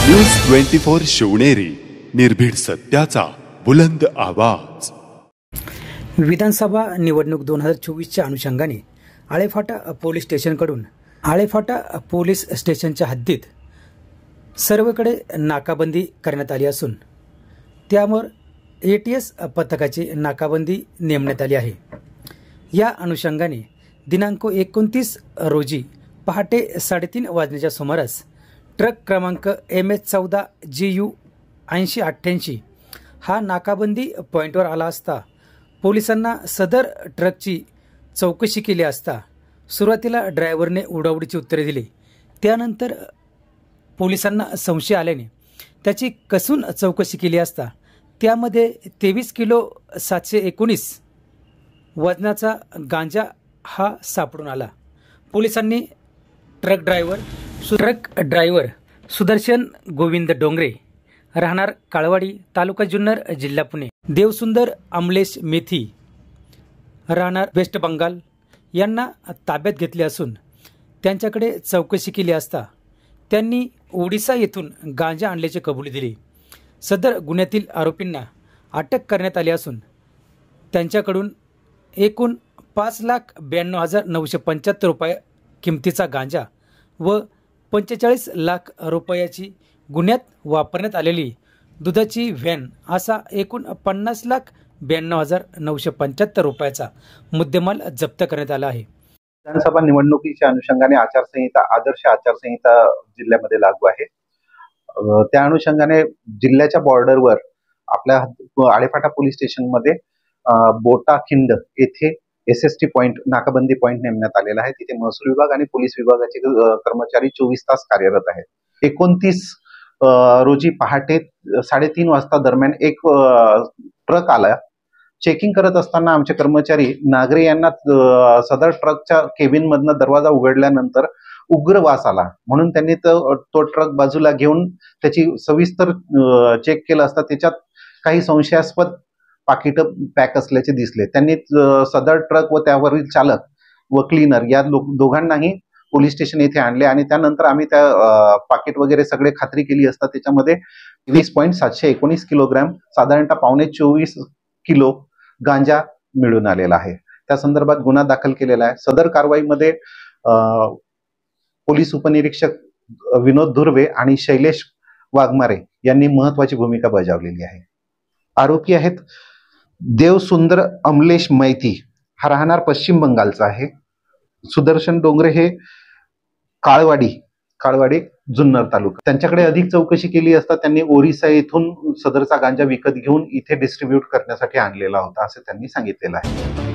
News 24 Shivneri, निर्भीड सत्याचा बुलंद आवाज। विधानसभा निवडणूक 2024च्या अनुषंगाने आळेफाटा पोलीस स्टेशनकडून आळेफाटा पोलीस स्टेशनच्या हद्दीत सर्वकडे नाकाबंदी करण्यात आली असून त्यावर ATS पथकाची नाकाबंदी नेमण्यात आली आहे। या अनुषंगाने दिनांक 29 रोजी पहाटे 3:30 वाजण्याच्या सुमारास ट्रक क्रमांक MS14 GU 8088 हा नाकाबंदी पॉइंटवर आला असता पोलिसांना सदर ट्रकची चौकशी केली असता सुरुवातीला ड्रायव्हरने उडावडीची उत्तरे दिली। त्यानंतर पोलिसांना संशय आल्याने त्याची कसून चौकशी केली असता त्यामध्ये 23 किलो 719 वजनाचा गांजा हा सापडून आला। पोलिसांनी ट्रक ड्रायव्हर सुदर्शन गोविंद डोंगरे राहणार काळवाडी तालुका जुन्नर जिल्हा पुणे, देवसुंदर अमलेश मेथी राहणार वेस्ट बंगाल यांना ताब्यात घेतले असून त्यांच्याकडे चौकशी केली असता त्यांनी ओडिसा येथून गांजा आणल्याची कबुली दिली। सदर गुन्ह्यातील आरोपींना अटक करण्यात आली असून त्यांच्याकडून एकूण 5,92,975 रुपये किमतीचा गांजा व 45 लाख रुपयाची गुन्ह्यात वापरण्यात आलेली दुधाची व्हॅन असा एकूण 50,92,975 रुपयाचा मुद्देमाल जप्त करण्यात आला आहे। विधानसभा निवडणुकीच्या अनुषंगाने आदर्श आचारसंहिता जिल्ह्यामध्ये लागू आहे। त्या अनुषंगाने जिल्ह्याच्या बॉर्डरवर आपल्या आळेफाटा पोलीस स्टेशनमध्ये बोटाखिंड येथे SST पॉइंट नाकाबंदी पॉइंट नेमण्यात आलेला आहे। तिथे महसूल विभाग आणि पोलीस विभागाचे कर्मचारी 24 तास कार्यरत आहेत। 29 रोजी पहाटे 3:30 वाजता दरम्यान एक ट्रक आला। चेकिंग करत असताना आमचे कर्मचारी नागरे यांना सदर ट्रकच्या केबिन मधनं दरवाजा उघडल्यानंतर उग्र वास आला, म्हणून त्यांनी तो ट्रक बाजूला घेऊन त्याची सविस्तर चेक केलं असता त्याच्यात काही संशयास्पद पाकिट पॅक असल्याचे दिसले। त्यांनी सदर ट्रक व त्यावरील चालक व क्लीनर या दोघांनाही पोलीस स्टेशन येथे आणले आणि त्यानंतर आम्ही त्या पाकिट वगैरे सगळे खात्री केली असता त्याच्यामध्ये 20.719 किलोग्रॅम साधारणतः 24 किलो गांजा मिळून आलेला आहे। त्या संदर्भात गुन्हा दाखल केलेला आहे। सदर कारवाईमध्ये पोलीस उपनिरीक्षक विनोद धुर्वे आणि शैलेश वाघमारे यांनी महत्वाची भूमिका बजावलेली आहे। आरोपी आहेत देवसुंदर अमलेश मैथी, हा राहणार पश्चिम बंगालचा आहे। सुदर्शन डोंगरे हे काळवाडी जुन्नर तालुका। त्यांच्याकडे अधिक चौकशी केली असता त्यांनी ओरिसा येथून सदरचा गांजा विकत घेऊन इथे डिस्ट्रीब्यूट करण्यासाठी आणलेला होता असे त्यांनी सांगितलेलं आहे।